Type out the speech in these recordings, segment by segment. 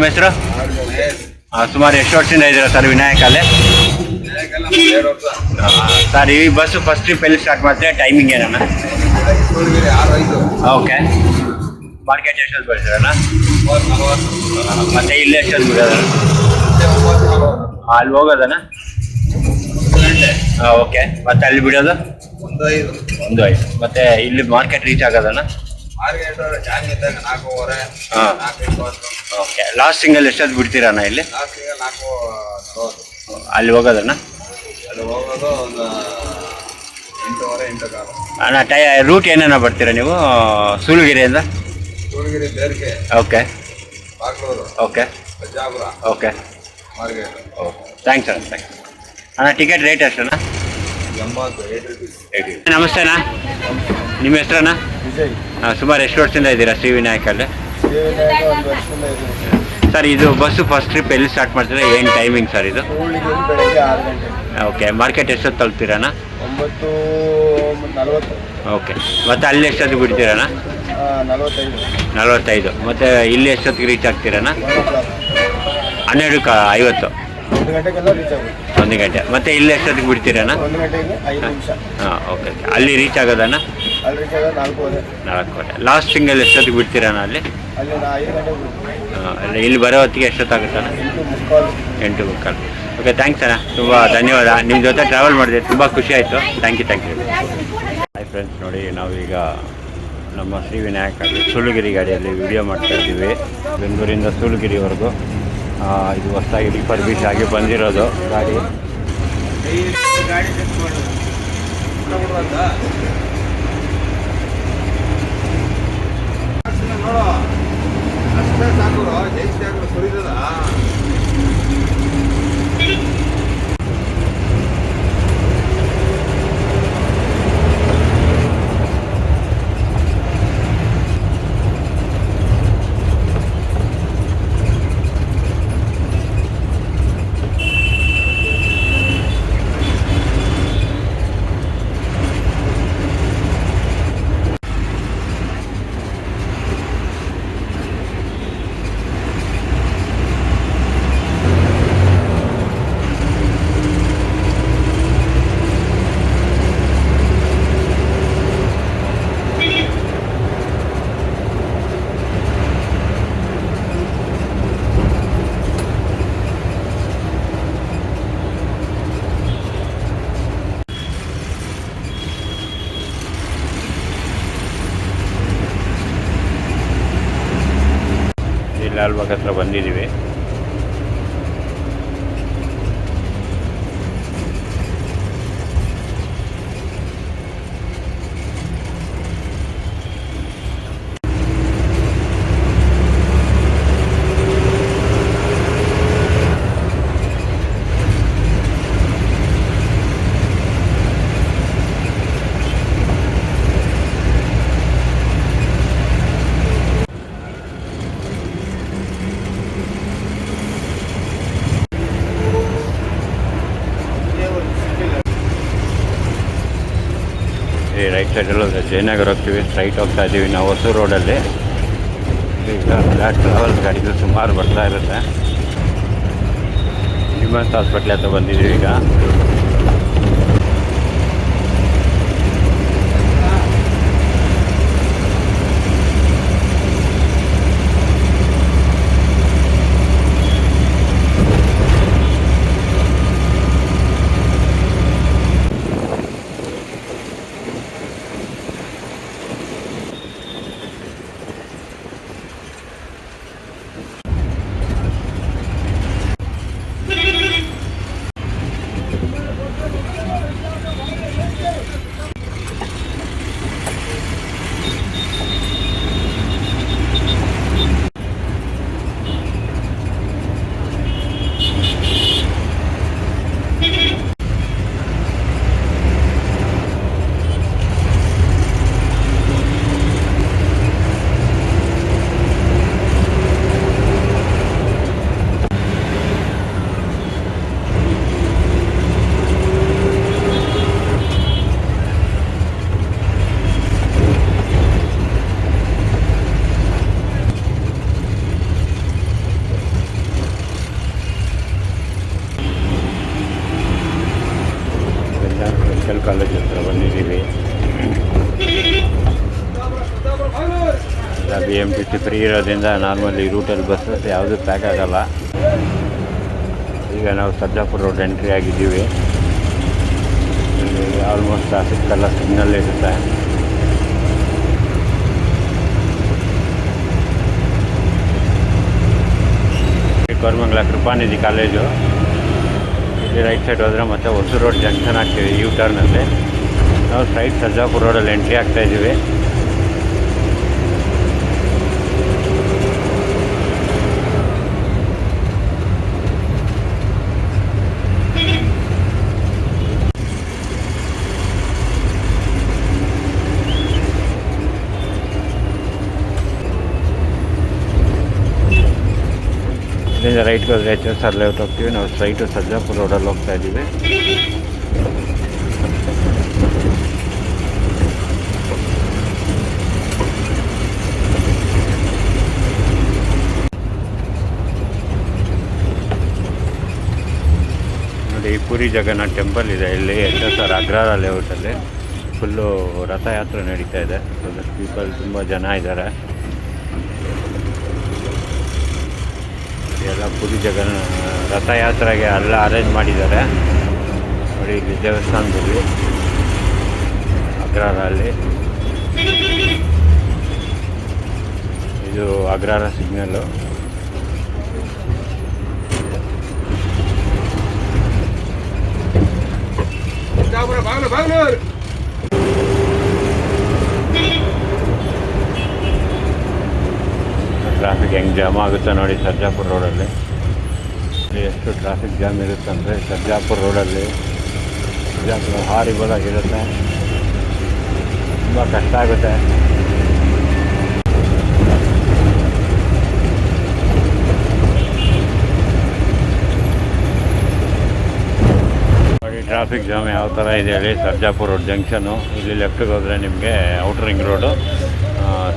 ಹೆಸರು? ಸುಮಾರು ಎಷ್ಟು ವರ್ಷದಿಂದ ಇದ್ದೀರಾ ಸರ್ ವಿನಾಯಕಲ್ಲಿ? ಸರ್ ಈ ಬಸ್ಸು ಫಸ್ಟ್ ಟ್ರಿಪ್ ಎಲ್ಲಿ ಸ್ಟಾರ್ಟ್ ಮಾಡ್ತೀರಾ? ಟೈಮಿಂಗ್ ಏನಣ್ಣ? ಓಕೆ. ಮಾರ್ಕೆಟ್ ಎಷ್ಟೊತ್ತು ಬರ್ತೀರಣ್ಣ? ಮತ್ತೆ ಇಲ್ಲಿ ಎಷ್ಟೊತ್ತು ಬಿಡೋದಣ್ಣ? ಅಲ್ಲಿ ಹೋಗೋದಣ್ಣ? ಓಕೆ. ಮತ್ತೆ ಅಲ್ಲಿ ಬಿಡೋದು? 1:05. ಮತ್ತೆ ಇಲ್ಲಿ ಮಾರ್ಕೆಟ್ ರೀಚ್ ಆಗೋದಣ್ಣ? ಹಾಂ. ಓಕೆ. ಲಾಸ್ಟ್ ಸಿಂಗಲ್ ಎಷ್ಟೊತ್ತು ಬಿಡ್ತೀರಣ್ಣ ಇಲ್ಲಿ? ಅಲ್ಲಿ ಹೋಗೋದಣ್ಣ? ಅಣ್ಣ ರೂಟ್ ಏನೇನೋ ಬರ್ತೀರಾ ನೀವು ಸೂಲಗಿರಿಯಿಂದ? Okay okay okay. ಥ್ಯಾಂಕ್ಸ್ ಅಣ್ಣ, ಥ್ಯಾಂಕ್ಸ್ ಅಣ್ಣ. ಟಿಕೆಟ್ ರೇಟ್ ಎಷ್ಟಣ್ಣ? 80. ನಮಸ್ತೆ ಅಣ್ಣ, ನಿಮ್ಮ ಹೆಸರಣ್ಣ? ಸುಮಾರು ಎಷ್ಟು ವರ್ಷದಿಂದ ಇದ್ದೀರಾ ಶ್ರೀ ವಿನಾಯಕಲ್ಲಿ? ಸರ್ ಇದು ಬಸ್ಸು ಫಸ್ಟ್ ಟ್ರಿಪ್ ಎಲ್ಲಿ ಸ್ಟಾರ್ಟ್ ಮಾಡ್ತೀರಾ? ಏನು ಟೈಮಿಂಗ್ ಸರ್ ಇದು? ಬೆಳಗ್ಗೆ 6 ಗಂಟೆ. ಓಕೆ. ಮಾರ್ಕೆಟ್ ಎಷ್ಟೊತ್ತು ತಲುಪ್ತೀರಣ್ಣ? 9:40. ಓಕೆ. ಮತ್ತು ಅಲ್ಲಿ ಎಷ್ಟೊತ್ತಿಗೆ ಬಿಡ್ತೀರಣ್ಣ? 45. ಮತ್ತು ಇಲ್ಲಿ ಎಷ್ಟೊತ್ತಿಗೆ ರೀಚ್ ಆಗ್ತೀರಣ್ಣ? 12:50. 1 ಗಂಟೆಗೆಲ್ಲ ರೀಚ್ ಆಗುತ್ತೆ. 1 ಗಂಟೆ. ಮತ್ತು ಇಲ್ಲಿ ಎಷ್ಟೊತ್ತಿಗೆ ಬಿಡ್ತೀರಣ್ಣ? 1 ಗಂಟೆಗೆ 5 ನಿಮಿಷ. ಹಾಂ, ಓಕೆ. ಅಲ್ಲಿ ರೀಚ್ ಆಗೋದಣ್ಣ? ಅಲ್ಲಿ ರೀಚ್ ಆಗೋದು 4 ಗಂಟೆ. ಲಾಸ್ಟ್ ಸಿಂಗಲ್ ಎಷ್ಟೊತ್ತಿಗೆ ಬಿಡ್ತೀರಣ್ಣ ಅಲ್ಲಿ? ಅಲ್ಲಿ 5 ಗಂಟೆಗೆ ಬಿಡ್ತೀವಿ. ಇಲ್ಲಿ ಬರೋ ಹೊತ್ತಿಗೆ ಎಷ್ಟೊತ್ತಾಗುತ್ತಣ್ಣ? 8:45. ಓಕೆ, ಥ್ಯಾಂಕ್ಸ್ ಅಣ್ಣ, ತುಂಬ ಧನ್ಯವಾದ. ನಿಮ್ಮ ಜೊತೆ ಟ್ರಾವೆಲ್ ಮಾಡಿದೆ, ತುಂಬ ಖುಷಿ ಆಯಿತು. Thank you. ಹಾಯ್ ಫ್ರೆಂಡ್ಸ್, ನೋಡಿ ನಾವೀಗ ನಮ್ಮ ಶ್ರೀ ವಿನಾಯಕಲ್ಲಿ ಸೂಲಗಿರಿ ಗಾಡಿಯಲ್ಲಿ ವಿಡಿಯೋ ಮಾಡ್ತಾಯಿದ್ದೀವಿ. ಬೆಂಗಳೂರಿಂದ ಸೂಲಗಿರಿವರೆಗೂ. ಇದು ಹೊಸದಾಗಿ ರಿಫರ್ಬಿಶ್ ಆಗಿ ಬಂದಿರೋದು ಗಾಡಿ. ಲಾಲ್ಬಾಗ್ ಹತ್ರ ಬಂದಿದ್ದೀವಿ. ರೈಟ್ ಸೈಡಲ್ಲಿ ಜಯನಗರ ಹೋಗ್ತೀವಿ, ಸ್ಟ್ರೈಟ್ ಹೋಗ್ತಾ ಇದ್ದೀವಿ ನಾವು ಹೊಸೂರು ರೋಡಲ್ಲಿ. ಈಗ ಟ್ರಾವೆಲ್ ಗಾಡಿಗಳು ಸುಮಾರು ಬರ್ತಾ ಇರುತ್ತೆ. ನಿಮ್ಮಂತ ಹಾಸ್ಪಿಟ್ಲ್ ಹತ್ರ ಬಂದಿದ್ದೀವಿ ಈಗ. BMTC ಫ್ರೀ ಇರೋದ್ರಿಂದ ನಾರ್ಮಲಿ ಈ ರೂಟಲ್ಲಿ ಬಸ್ಸಸ್ ಯಾವುದೂ ಪ್ಯಾಕ್ ಆಗೋಲ್ಲ. ಈಗ ನಾವು ಸರ್ಜಾಪುರ ರೋಡ್ ಎಂಟ್ರಿ ಆಗಿದ್ದೀವಿ. ಇಲ್ಲಿ ಆಲ್ಮೋಸ್ಟ್ ಟ್ರಾಫಿಕ್ ಎಲ್ಲ ಸಿಗ್ನಲ್ ಇರುತ್ತೆ. ಕೋರಮಂಗಲ ಕೃಪಾನಿಧಿ ಕಾಲೇಜು. ಇಲ್ಲಿ ರೈಟ್ ಸೈಡ್ ಹೋದರೆ ಮತ್ತೆ ಹೊಸೂರು ರೋಡ್ ಜಂಕ್ಷನ್ ಆಗ್ತೀವಿ ಯು ಟರ್ನಲ್ಲಿ. ನಾವು ಸ್ಟ್ರೈಟ್ ಸರ್ಜಾಪುರ ರೋಡಲ್ಲಿ ಎಂಟ್ರಿ ಆಗ್ತಾಯಿದ್ದೀವಿ. ಇಲ್ಲಿಂದ ರೈಟ್ಗೆ ಹೋದರೆ HSR ಲೇಔಟ್ ಹೋಗ್ತೀವಿ. ನಾವು ಸ್ಟ್ರೈಟು ಸರ್ಜಾಪುರ ರೋಡಲ್ಲಿ ಹೋಗ್ತಾ ಇದ್ದೀವಿ. ನೋಡಿ, ಪುರಿ ಜಗನ್ನಾಥ ಟೆಂಪಲ್ ಇದೆ ಇಲ್ಲಿ HSR ಅಗ್ರಹಾರ ಲೇಔಟಲ್ಲಿ. ಫುಲ್ಲು ರಥಯಾತ್ರೆ ನಡೀತಾ ಇದೆ. ಪೀಪಲ್ ತುಂಬ ಜನ ಇದ್ದಾರೆ. ಎಲ್ಲ ಪುರಿ ರಥಯಾತ್ರೆಗೆ ಎಲ್ಲ ಅರೇಂಜ್ ಮಾಡಿದ್ದಾರೆ ನೋಡಿ. ಇಲ್ಲಿ ದೇವಸ್ಥಾನದಲ್ಲಿ ಅಗ್ರಹಾರಲ್ಲಿ ಇದು ಅಗ್ರಹಾರ ಸಿಗ್ನಲ್ಲು. ಟ್ರಾಫಿಕ್ ಹೆಂಗೆ ಜಾಮ್ ಆಗುತ್ತೆ ನೋಡಿ ಸರ್ಜಾಪುರ ರೋಡಲ್ಲಿ. ಎಷ್ಟು ಟ್ರಾಫಿಕ್ ಜಾಮ್ ಇರುತ್ತೆ ಅಂದರೆ ಸರ್ಜಾಪುರ ರೋಡಲ್ಲಿ ಸರ್ಜಾಪುರ ಹಾರಿಬಲ್ ಆಗಿರುತ್ತೆ. ತುಂಬ ಕಷ್ಟ ಆಗುತ್ತೆ. ನೋಡಿ ಟ್ರಾಫಿಕ್ ಜಾಮ್ ಯಾವ ಥರ ಇದೆ ಹೇಳಿ. ಸರ್ಜಾಪುರ ರೋಡ್ ಜಂಕ್ಷನು. ಇಲ್ಲಿ ಲೆಫ್ಟಿಗೆ ಹೋದರೆ ನಿಮಗೆ ಔಟರ್ ರಿಂಗ್ ರೋಡು,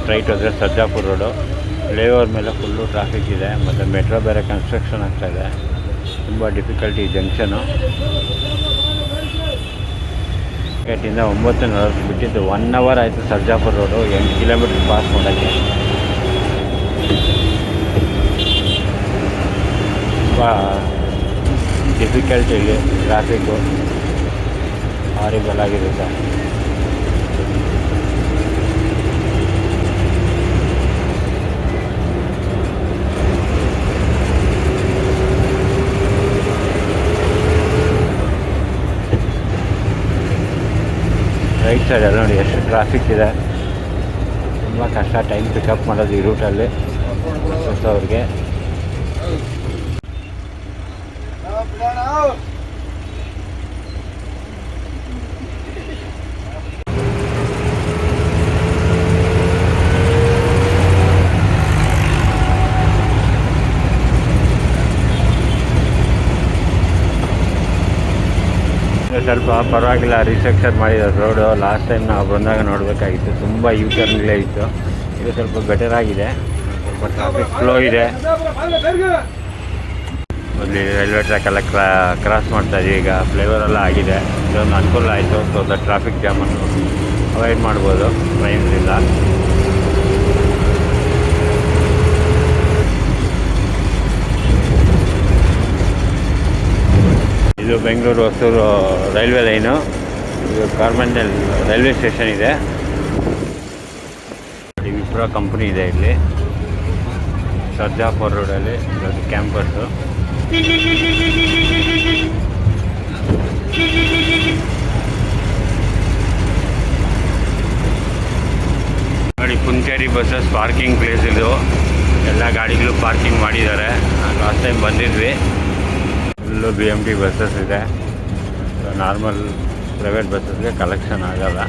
ಸ್ಟ್ರೈಟ್ ಹೋದರೆ ಸರ್ಜಾಪುರ ರೋಡು. ಫ್ಲೈಓವರ್ ಮೇಲೆ ಫುಲ್ಲು ಟ್ರಾಫಿಕ್ ಇದೆ. ಮತ್ತು ಮೆಟ್ರೋ ಬೇರೆ ಕನ್ಸ್ಟ್ರಕ್ಷನ್ ಆಗ್ತಾಯಿದೆ. ತುಂಬ ಡಿಫಿಕಲ್ಟಿ ಜಂಕ್ಷನು. ಗೇಟಿಂದ 9:40 ಬಿಟ್ಟಿದ್ದು 1 ಅವರ್ ಆಯಿತು ಸರ್ಜಾಪುರ ರೋಡು 8 ಕಿಲೋಮೀಟ್ರ್ ಪಾಸ್ ಮಾಡೋಕ್ಕೆ. ತುಂಬ ಡಿಫಿಕಲ್ಟಿ ಇಲ್ಲಿ ಟ್ರಾಫಿಕ್ಕು ಹಾರಿಬಲ್ ಆಗಿರುತ್ತೆ. ರೈಟ್ ಸೈಡಲ್ಲಿ ನೋಡಿ ಎಷ್ಟು ಟ್ರಾಫಿಕ್ ಇದೆ. ತುಂಬ ಕಷ್ಟ ಟೈಮ್ ಪಿಕಪ್ ಮಾಡೋದು ಈ ರೂಟಲ್ಲಿ ಅವ್ರಿಗೆ. ಸ್ವಲ್ಪ ಪರವಾಗಿಲ್ಲ, ರಿಸ್ಟ್ರಕ್ಚರ್ ಮಾಡಿದ್ದಾರೆ ರೋಡು. ಲಾಸ್ಟ್ ಟೈಮ್ ನಾವು ಬಂದಾಗ ನೋಡಬೇಕಾಗಿತ್ತು, ತುಂಬ ಯೂ ಟರ್ನ್ಗಳೇ ಇತ್ತು. ಈಗ ಸ್ವಲ್ಪ ಬೆಟರ್ ಆಗಿದೆ, ಸ್ವಲ್ಪ ಟ್ರಾಫಿಕ್ ಫ್ಲೋ ಇದೆ. ಅಲ್ಲಿ ರೈಲ್ವೆ ಟ್ರ್ಯಾಕೆಲ್ಲ ಕ್ರಾಸ್ ಮಾಡ್ತಾಯಿದ್ವಿ. ಈಗ ಫ್ಲೈಓವರೆಲ್ಲ ಆಗಿದೆ, ಇದೊಂದು ಅನುಕೂಲ ಆಯಿತು. ಸ್ವಲ್ಪ ಟ್ರಾಫಿಕ್ ಜಾಮನ್ನು ಅವಾಯ್ಡ್ ಮಾಡ್ಬೋದು ಟ್ರೈನ್ನಿಂದ. ಇದು ಬೆಂಗಳೂರು ಹೊಸೂರು ರೈಲ್ವೆ ಲೈನು. ಇದು ಕಾರ್ಮಂಡಲ್ ರೈಲ್ವೆ ಸ್ಟೇಷನ್ ಇದೆ. ವಿಪ್ರೋ ಕಂಪ್ನಿ ಇದೆ ಇಲ್ಲಿ ಸರ್ಜಾಪುರ ರೋಡಲ್ಲಿ. ಇದೊಂದು ಕ್ಯಾಂಪಸ್ಸು. ನೋಡಿ, ಕುಂಚೇರಿ ಬಸ್ಸಸ್ ಪಾರ್ಕಿಂಗ್ ಪ್ಲೇಸ್ ಇದು. ಎಲ್ಲ ಗಾಡಿಗಳು ಪಾರ್ಕಿಂಗ್ ಮಾಡಿದ್ದಾರೆ. ಲಾಸ್ಟ್ ಟೈಮ್ ಬಂದಿದ್ವಿ. ಫುಲ್ಲು BMT ಬಸ್ಸಸ್ ಇದೆ. ನಾರ್ಮಲ್ ಪ್ರೈವೇಟ್ ಬಸ್ಸಸ್ಗೆ ಕಲೆಕ್ಷನ್ ಆಗೋಲ್ಲ.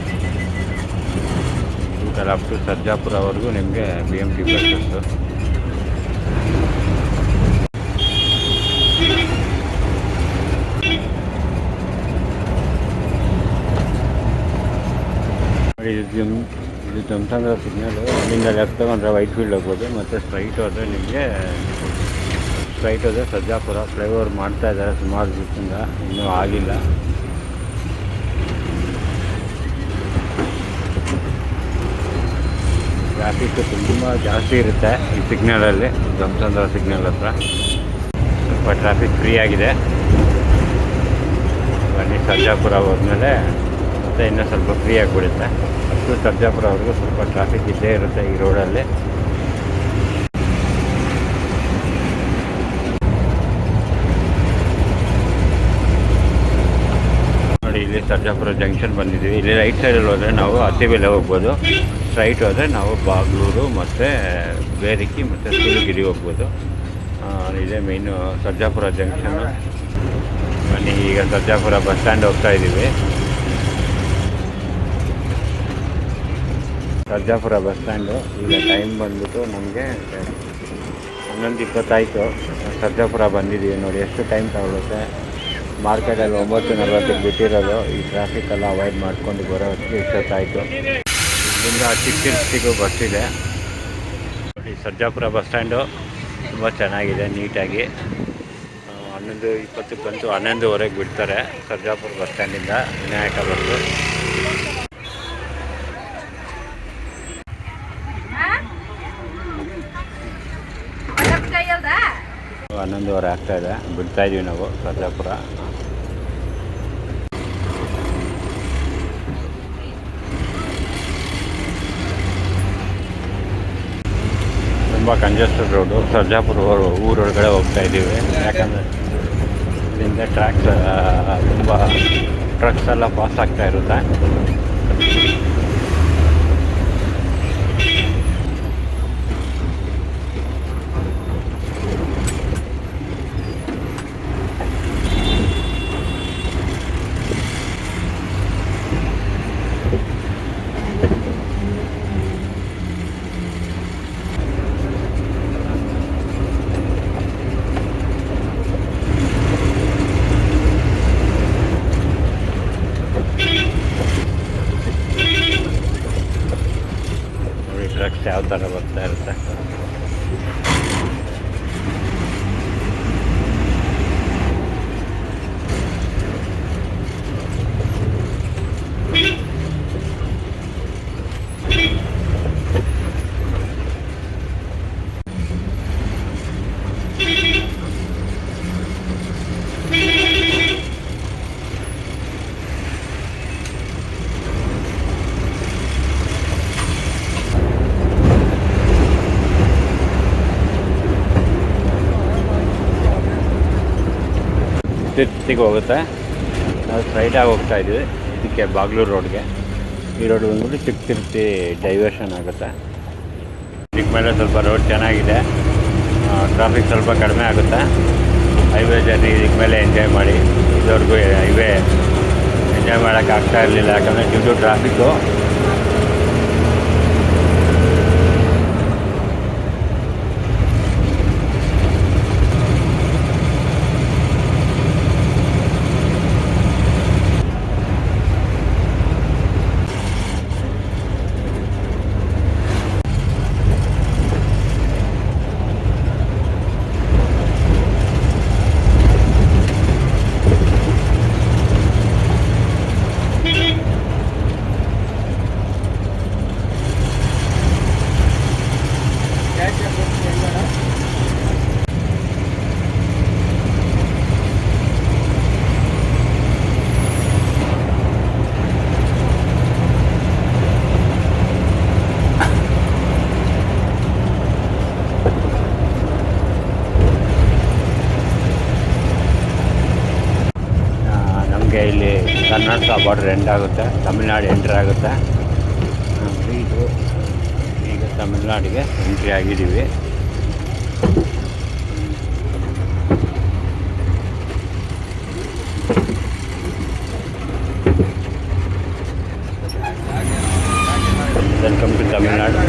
ಊಟಲ್ಲಿ ಅಪ್ ಟು ಸರ್ಜಾಪುರವರೆಗೂ ನಿಮಗೆ BMT ಬಸ್ಸಸ್ಸು. ನೋಡಿ, ಇದು ಜಮಖಂದ್ರ ಸಿಗ್ನಲ್ಲು. ಇಲ್ಲಿಂದ ಲೆಫ್ಟ್ ತಗೊಂಡ್ರೆ ವೈಟ್ ಫೀಲ್ಡ್ ಹೋಗ್ಬೋದು. ಮತ್ತು ಸ್ಟ್ರೈಟ್ ಹೋದರೆ ನಿಮಗೆ ಸರ್ಜಾಪುರ ಫ್ಲೈಓವರ್ ಮಾಡ್ತಾಯಿದ್ದಾರೆ ಸುಮಾರು ದಿವಸದಿಂದ, ಇನ್ನೂ ಆಗಿಲ್ಲ. ಟ್ರಾಫಿಕ್ ತುಂಬ ಜಾಸ್ತಿ ಇರುತ್ತೆ ಈ ಸಿಗ್ನಲಲ್ಲಿ, ಜಮಸಂದ್ರ ಸಿಗ್ನಲ್ ಹತ್ರ ಸ್ವಲ್ಪ ಟ್ರಾಫಿಕ್ ಫ್ರೀ ಆಗಿದೆ. ಬನ್ನಿ ಸರ್ಜಾಪುರ ಹೋದ್ಮೇಲೆ ಮತ್ತೆ ಇನ್ನೂ ಸ್ವಲ್ಪ ಫ್ರೀ ಆಗಿಬಿಡುತ್ತೆ. ಅಷ್ಟು ಸರ್ಜಾಪುರವರೆಗೂ ಸ್ವಲ್ಪ ಟ್ರಾಫಿಕ್ ಇದ್ದೇ ಇರುತ್ತೆ ಈ ರೋಡಲ್ಲಿ. ನೋಡಿ ಇಲ್ಲಿ ಸರ್ಜಾಪುರ ಜಂಕ್ಷನ್ ಬಂದಿದ್ದೀವಿ. ಇಲ್ಲಿ ರೈಟ್ ಸೈಡಲ್ಲಿ ಹೋದರೆ ನಾವು ಅತ್ತಿಬೆಲೆ ಹೋಗ್ಬೋದು, ಸ್ಟ್ರೈಟ್ ಹೋದರೆ ನಾವು ಬಾಗ್ಲೂರು ಮತ್ತು ಬೇರಿಕಿ ಮತ್ತು ಸೂಲಗಿರಿ ಹೋಗ್ಬೋದು. ಇದೇ ಮೇಯ್ನು ಸರ್ಜಾಪುರ ಜಂಕ್ಷನ್ನು. ಬನ್ನಿ ಈಗ ಸರ್ಜಾಪುರ ಬಸ್ ಸ್ಟ್ಯಾಂಡ್ ಹೋಗ್ತಾ ಇದ್ದೀವಿ. ಸರ್ಜಾಪುರ ಬಸ್ ಸ್ಟ್ಯಾಂಡು ಈಗ ಟೈಮ್ ಬಂದ್ಬಿಟ್ಟು ನಮಗೆ 11:20 ಆಯಿತು. ಸರ್ಜಾಪುರ ಬಂದಿದ್ದೀವಿ. ನೋಡಿ ಎಷ್ಟು ಟೈಮ್ ತಗೊಳುತ್ತೆ. ಮಾರ್ಕೆಟಲ್ಲಿ 9:40ಕ್ಕೆ ಬಿಟ್ಟಿರೋದು. ಈ ಟ್ರಾಫಿಕೆಲ್ಲ ಅವಾಯ್ಡ್ ಮಾಡ್ಕೊಂಡು ಬರೋ ಹೊತ್ತಿಗೆ ಇಷ್ಟೊತ್ತಾಯಿತು. ಇಲ್ಲಿಂದ ಚಿಕ್ಕ ಬಸ್ ಇದೆ. ನೋಡಿ ಸರ್ಜಾಪುರ ಬಸ್ ಸ್ಟ್ಯಾಂಡು ತುಂಬ ಚೆನ್ನಾಗಿದೆ, ನೀಟಾಗಿ. 11:20ಕ್ಕೆ ಬಂತು, 11:00ವರೆಗೆ ಬಿಡ್ತಾರೆ ಸರ್ಜಾಪುರ ಬಸ್ ಸ್ಟ್ಯಾಂಡಿಂದ ವಿನಾಯಕ ಬಸ್ಸು. 11:15 ಆಗ್ತಾಯಿದೆ, ಬಿಡ್ತಾಯಿದ್ದೀವಿ ನಾವು ಸರ್ಜಾಪುರ. ತುಂಬ ಕಂಜೆಸ್ಟೆಡ್ ರೋಡು. ಸರ್ಜಾಪುರ ಊರೊಳಗಡೆ ಹೋಗ್ತಾ ಇದ್ದೀವಿ. ಯಾಕಂದರೆ ಇಲ್ಲಿಂದ ತುಂಬ ಟ್ರಕ್ಸ್ ಎಲ್ಲ ಪಾಸ್ ಆಗ್ತಾ ಇರುತ್ತೆ. ಟ್ರಕ್ಸ್ ಯಾವ ಥರ ಬರ್ತಾ ಇರುತ್ತೆ. ತಿರ್ತಿಗೆ ಹೋಗುತ್ತೆ. ನಾವು ಸ್ಟ್ರೈಟಾಗಿ ಹೋಗ್ತಾ ಇದ್ದೀವಿ ಇದಕ್ಕೆ ಬಾಗ್ಲೂರು ರೋಡ್ಗೆ. ಈ ರೋಡ್ ಬಂದ್ಬಿಟ್ಟು ಚಿಕ್ಕ ತಿರ್ತಿ ಡೈವರ್ಷನ್ ಆಗುತ್ತೆ. ಇದಕ್ಕೆ ಮೇಲೆ ಸ್ವಲ್ಪ ರೋಡ್ ಚೆನ್ನಾಗಿದೆ, ಟ್ರಾಫಿಕ್ ಸ್ವಲ್ಪ ಕಡಿಮೆ ಆಗುತ್ತೆ. ಹೈವೇ ಜರ್ನಿ ಇದಕ್ಕೆ ಮೇಲೆ ಎಂಜಾಯ್ ಮಾಡಿ. ಇದುವರೆಗೂ ಹೈವೇ ಎಂಜಾಯ್ ಮಾಡೋಕ್ಕಾಗ್ತಾ ಇರಲಿಲ್ಲ, ಯಾಕಂದರೆ ಡ್ಯೂ ಟು ಟ್ರಾಫಿಕ್ಕು. ಇಲ್ಲಿ ಕರ್ನಾಟಕ ಬಾರ್ಡರ್ ಎಂಡ್ ಆಗುತ್ತೆ, ತಮಿಳ್ನಾಡು ಎಂಟ್ರಿ ಆಗುತ್ತೆ. ಇದು ಈಗ ತಮಿಳ್ನಾಡಿಗೆ ಎಂಟ್ರಿ ಆಗಿದ್ದೀವಿ. Welcome to Tamil Nadu.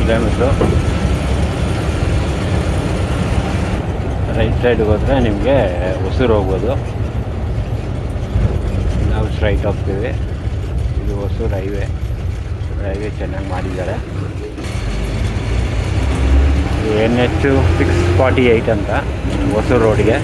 Kilometre. Right ಸೈಡ್ಗೆ ಹೋದರೆ ನಿಮಗೆ ಹೊಸೂರು ಹೋಗ್ಬೋದು. ನಾವು ಸ್ಟ್ರೈಟ್ ಹೋಗ್ತೀವಿ. ಇದು ಹೊಸೂರು ಹೈವೇ ಚೆನ್ನಾಗಿ ಮಾಡಿದ್ದಾರೆ. NH 648 ಅಂತ ಹೊಸೂರು ರೋಡ್ಗೆ.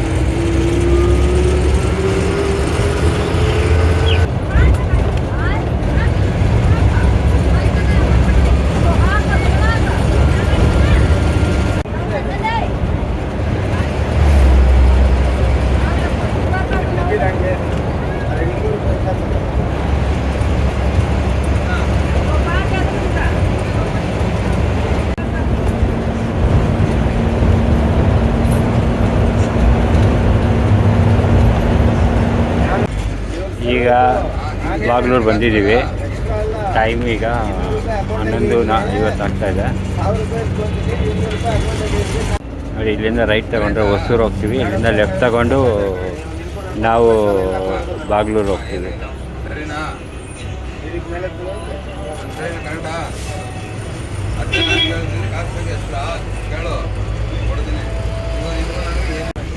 ಈಗ ಬಾಗ್ಲೂರು ಬಂದಿದ್ದೀವಿ. ಟೈಮ್ ಈಗ 11:50 ಆಗ್ತಾಯಿದೆ. ನೋಡಿ, ಇಲ್ಲಿಂದ ರೈಟ್ ತಗೊಂಡ್ರೆ ಹೊಸೂರು ಹೋಗ್ತೀವಿ. ಇಲ್ಲಿಂದ ಲೆಫ್ಟ್ ತಗೊಂಡು ನಾವು ಬಾಗ್ಲೂರು ಹೋಗ್ತೀವಿ.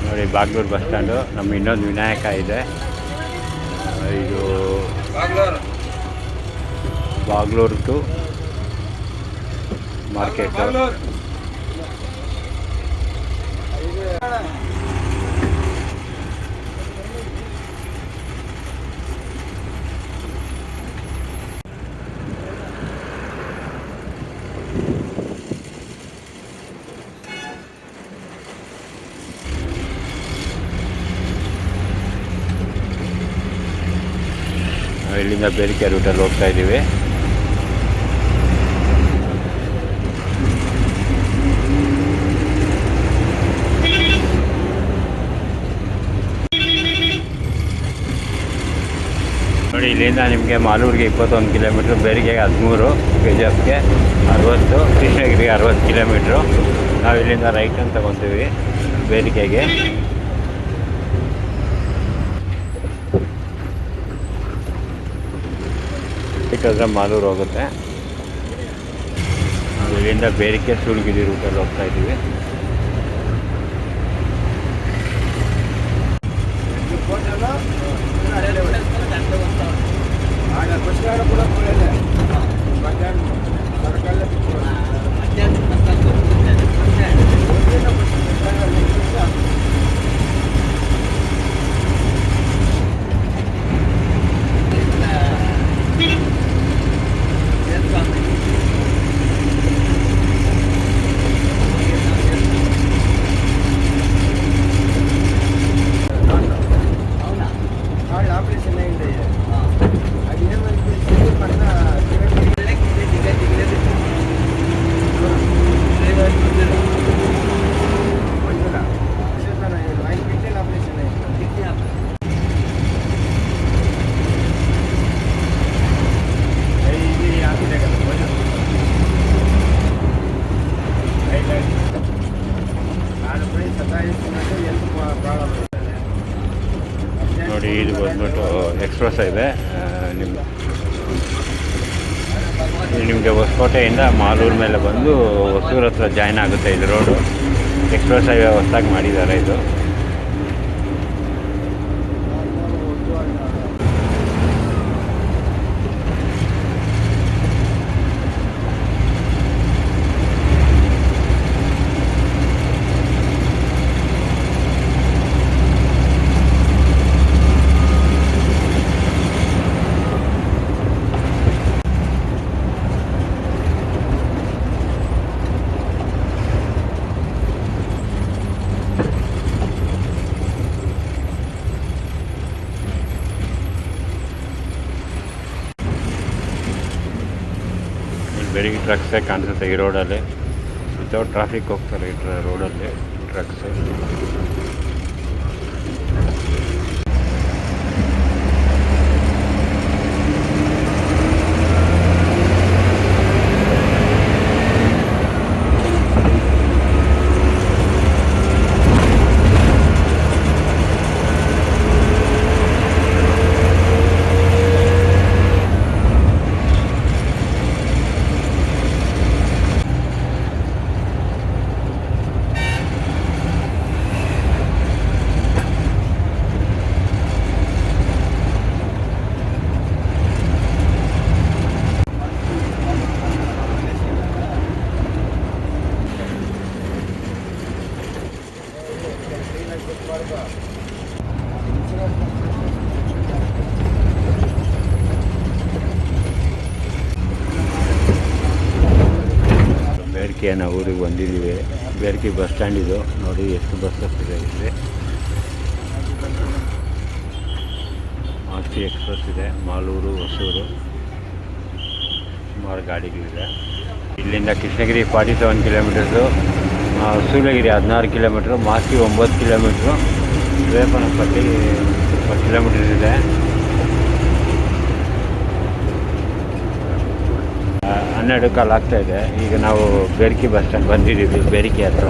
ನೋಡಿ, ಬಾಗ್ಲೂರು ಬಸ್ ಸ್ಟ್ಯಾಂಡು. ನಮ್ಮ ಇನ್ನೊಂದು ವಿನಾಯಕ ಇದೆ. ಇದು ಬಾಗ್ಲೂರು ಟು ಮಾರ್ಕೆಟ್. ಇಲ್ಲಿಂದ ಬೇರಿಕೆ ರೂಟಲ್ಲಿ ಹೋಗ್ತಾ ಇದ್ದೀವಿ. ನೋಡಿ, ಇಲ್ಲಿಂದ ನಿಮಗೆ ಮಾಲೂರಿಗೆ 21 ಕಿಲೋಮೀಟ್ರು, ಬೇರಿಕೆಗೆ 13, KGFಗೆ 60, ಕೃಷ್ಣಗಿರಿಗೆ 60 ಕಿಲೋಮೀಟ್ರು. ನಾವು ಇಲ್ಲಿಂದ ರೈಟ್ ಅಂತ ತಗೊತೀವಿ ಬೇರಿಕೆಗೆ. ಇಟ್ಟಾದ್ರೆ ಮಾಲೂರು ಹೋಗುತ್ತೆ. ನಾವು ಇಲ್ಲಿಂದ ಬೇರಿಕೆ ಸೂಳ್ಗಿರಿ ರೂಟಲ್ಲಿ ಹೋಗ್ತಾ ಇದ್ದೀವಿ. ನೋಡಿ, ಇದು ಬಂದ್ಬಿಟ್ಟು ಎಕ್ಸ್ಪ್ರೆಸ್ ಹೈವೇ. ನಿಮಗೆ ಹೊಸಕೋಟೆಯಿಂದ ಮಾಲೂರು ಮೇಲೆ ಬಂದು ಹೊಸೂರು ಹತ್ರ ಜಾಯ್ನ್ ಆಗುತ್ತೆ ಇದು ರೋಡು. ಎಕ್ಸ್ಪ್ರೆಸ್ ಹೈವೇ ಹೊಸದಾಗಿ ಮಾಡಿದ್ದಾರೆ ಇದು. ಬೆಳಿಗ್ಗೆ ಟ್ರಕ್ಸೇ ಕಾಣಿಸುತ್ತೆ ಈ ರೋಡಲ್ಲಿ. ವಿತೌಟ್ ಟ್ರಾಫಿಕ್ ಹೋಗ್ತಾರೆ ಈ ರೋಡಲ್ಲಿ ಟ್ರಕ್ಸ್. ಬೇರಿಕೆ ನಾವು ಊರಿಗೆ ಬಂದಿದ್ದೀವಿ. ಬೇರಿಕೆ ಬಸ್ ಸ್ಟ್ಯಾಂಡ್ ಇದು ನೋಡಿ, ಎಷ್ಟು ಬಸ್ಸಸ್ ಇದೆ ಇಲ್ಲಿ. ಆರ್ಸಿ ಎಕ್ಸ್ಪ್ರೆಸ್ ಇದೆ, ಮಾಲೂರು, ಹೊಸೂರು, ಸುಮಾರು ಗಾಡಿಗಳಿದೆ. ಇಲ್ಲಿಂದ Krishnagiri 47 kilometres, Shoolagiri 16 kilometres, Masti 9 kilometres, Veppanapalli 10 kilometre ಇದೆ. 12 ಕಾಲು ಆಗ್ತಾಯಿದೆ. ಈಗ ನಾವು ಬೇರಿಕೆ ಬಸ್ ಸ್ಟ್ಯಾಂಡ್ ಬಂದಿದ್ದೀವಿ, ಬೇರಿಕೆ ಹತ್ರ.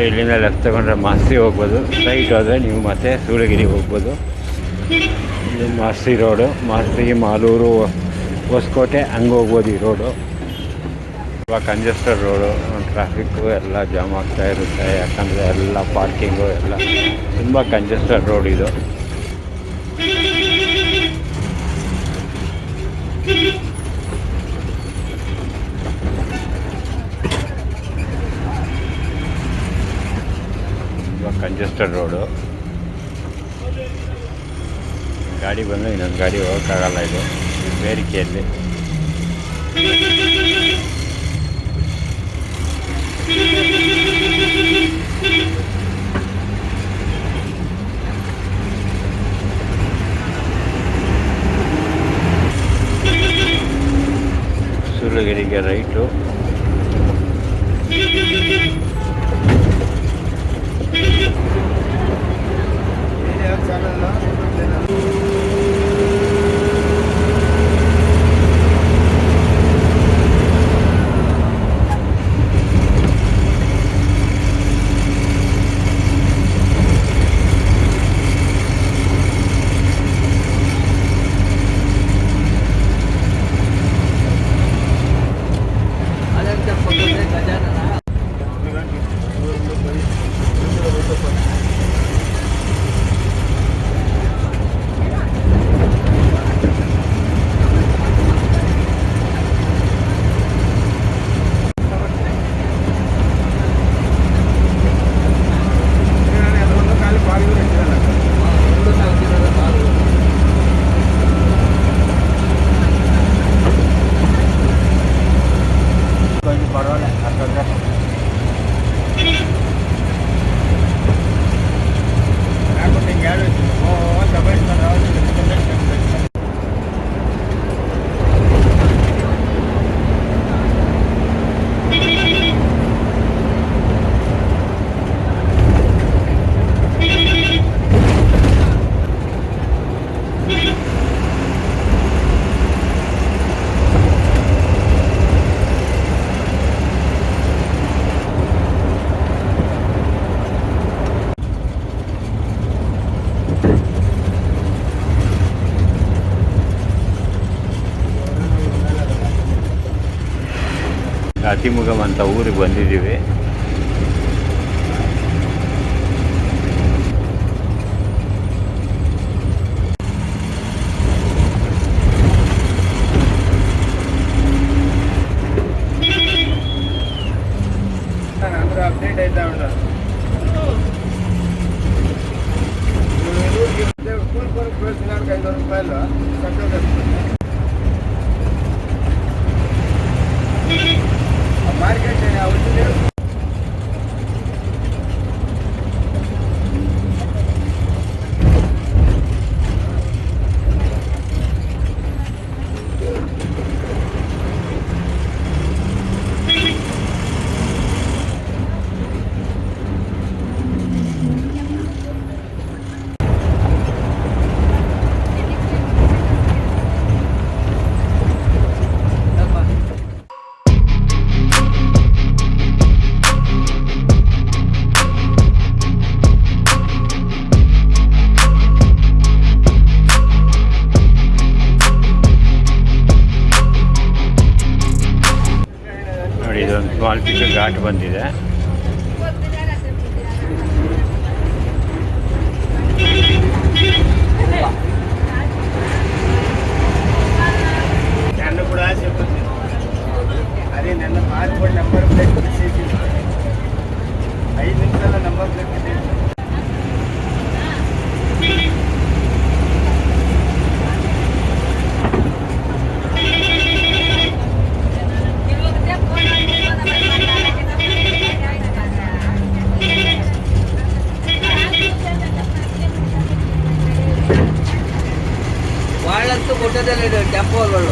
ಇಲ್ಲಿಂದ ಲೆಫ್ಟ್ ತಗೊಂಡ್ರೆ ಮಾಸ್ತಿ ಹೋಗ್ಬೋದು, ಸ್ಟ್ರೈಟ್ ಹೋದರೆ ನೀವು ಮತ್ತೆ ಸೂಳಗಿರಿ ಹೋಗ್ಬೋದು. ಇಲ್ಲಿ ಮಾಸ್ತಿ ರೋಡು, ಮಾಸ್ತಿ, ಮಾಲೂರು, ಹೊಸಕೋಟೆ ಹಂಗೆ ಹೋಗ್ಬೋದು ಈ ರೋಡು. ತುಂಬ ಕಂಜೆಸ್ಟೆಡ್ ರೋಡು, ಟ್ರಾಫಿಕ್ಕು ಎಲ್ಲ ಜಾಮ್ ಆಗ್ತಾ ಇರುತ್ತೆ. ಯಾಕಂದರೆ ಎಲ್ಲ ಪಾರ್ಕಿಂಗು ಎಲ್ಲ ತುಂಬ ಕಂಜೆಸ್ಟೆಡ್ ರೋಡ್ ಇದು. ತುಂಬ ಕಂಜೆಸ್ಟೆಡ್ ರೋಡು. ಗಾಡಿ ಬಂದು ಇನ್ನೊಂದು ಗಾಡಿ ಹೋಗೋಕ್ಕಾಗಲ್ಲ ಇದು ಬೇರಿಕೆಯಲ್ಲಿ. ಸೂಲಗಿರಿಗೆ ರೈಟು. ಅತಿಮುಗಮ್ ಅಂತ ಊರಿಗೆ ಬಂದಿದ್ದೀವಿ. ಅಪ್ಡೇಟ್ ಆಯ್ತಾ ಉಂಟು ಮಾರ್ಕೆಟ್ ಇದೊಂದು ಸ್ಮಾಲ್ ಪಿಕ್ ಘಾಟ್ ಬಂದಿದೆ. నన్ను కూడా చెప్పచ్చు. అదే నన్ను మార్పుడి నెంబర్ ప్లేట్ తీసేసి 5 నిమిషాల నెంబర్ ప్లేట్ తీసేసి ಇದು ಟೆಂಪೋಗಳು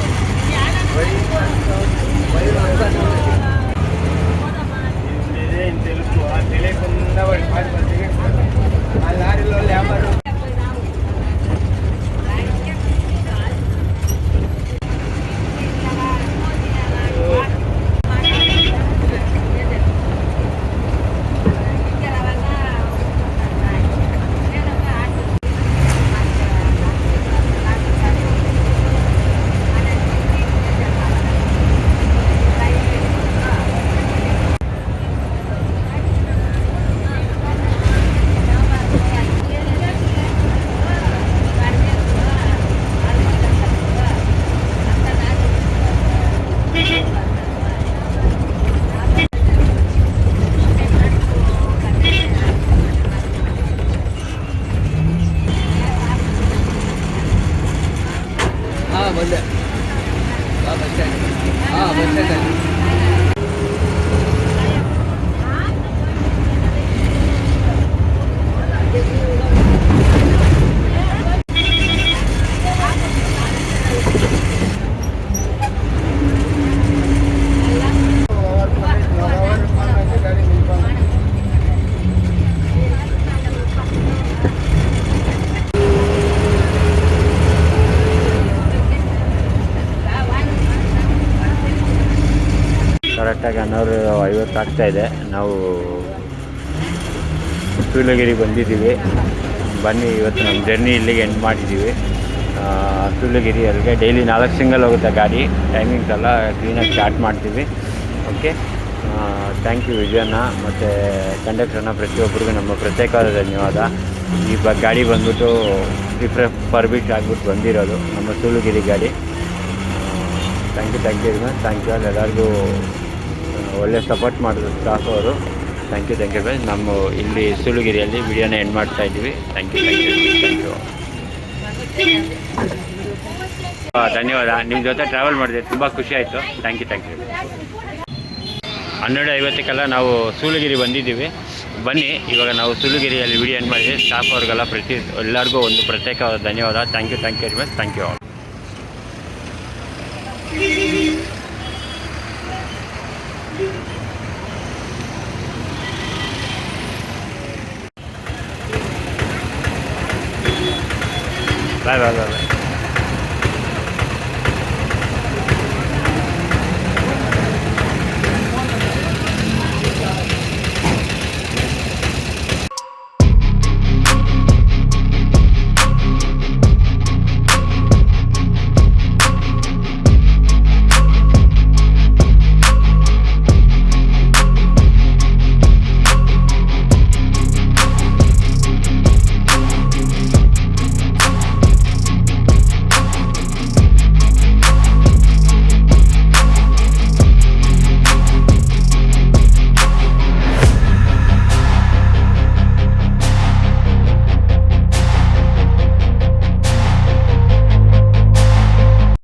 తెలుసు ఆ తెలియకుండా వాడి పాటు మంచిగా ఆ లారీలో లేబర్ ಬಂದೆ ಬಸ್ ಸ್ಟ್ಯಾಂಡ್ ಬಸ್ ಸ್ಟ್ಯಾಂಡ್ ಕರೆಕ್ಟಾಗಿ 11:50 ಆಗ್ತಾಯಿದೆ. ನಾವು ಸೂಲಗಿರಿ ಬಂದಿದ್ದೀವಿ. ಬನ್ನಿ, ಇವತ್ತು ನಮ್ಮ ಜರ್ನಿ ಇಲ್ಲಿಗೆ ಎಂಡ್ ಮಾಡಿದ್ದೀವಿ. ಸೂಲಗಿರಿ ಅಲ್ಲಿಗೆ ಡೈಲಿ 4 ಸಿಂಗಲ್ ಹೋಗುತ್ತೆ ಗಾಡಿ. ಟೈಮಿಂಗ್ಸ್ ಎಲ್ಲ ಕ್ಲೀನಾಗಿ ಸ್ಟಾರ್ಟ್ ಮಾಡ್ತೀವಿ. ಓಕೆ, ಥ್ಯಾಂಕ್ ಯು ವಿಜಯಣ್ಣ ಮತ್ತು ಕಂಡಕ್ಟರ್ನ ಪ್ರತಿಯೊಬ್ಬರಿಗೂ ನಮ್ಮ ಪ್ರತ್ಯೇಕವಾದ ಧನ್ಯವಾದ. ಈ ಗಾಡಿ ಬಂದ್ಬಿಟ್ಟು ಪರ್ಮಿಟ್ ಆಗಿಬಿಟ್ಟು ಬಂದಿರೋದು ನಮ್ಮ ಸೂಲಗಿರಿ ಗಾಡಿ. ಥ್ಯಾಂಕ್ ಯು ಎಲ್ಲರಿಗೂ ಒಳ್ಳೆ ಸಪೋರ್ಟ್ ಮಾಡಿದ್ರು ಸ್ಟಾಫ್ ಅವರು. ಥ್ಯಾಂಕ್ ಯು ನಮ್ಮ ಇಲ್ಲಿ ಸೂಲಗಿರಿಯಲ್ಲಿ ವಿಡಿಯೋನ ಎಂಡ್ ಮಾಡ್ತಾ ಇದ್ದೀವಿ. Thank you. ಧನ್ಯವಾದ. ನಿಮ್ಮ ಜೊತೆ ಟ್ರಾವೆಲ್ ಮಾಡಿದೆ, ತುಂಬ ಖುಷಿ ಆಯಿತು. Thank you. 12:50 ನಾವು ಸೂಲಗಿರಿ ಬಂದಿದ್ದೀವಿ. ಬನ್ನಿ, ಇವಾಗ ನಾವು ಸೂಲಗಿರಿಯಲ್ಲಿ ವಿಡಿಯೋ ಎಂಡ್ ಮಾಡಿದ್ದೀವಿ. ಸ್ಟಾಫ್ ಅವ್ರಿಗೆಲ್ಲ ಎಲ್ಲರಿಗೂ ಒಂದು ಪ್ರತ್ಯೇಕವಾದ ಧನ್ಯವಾದ. Thank you very much. Thank you all. Bye.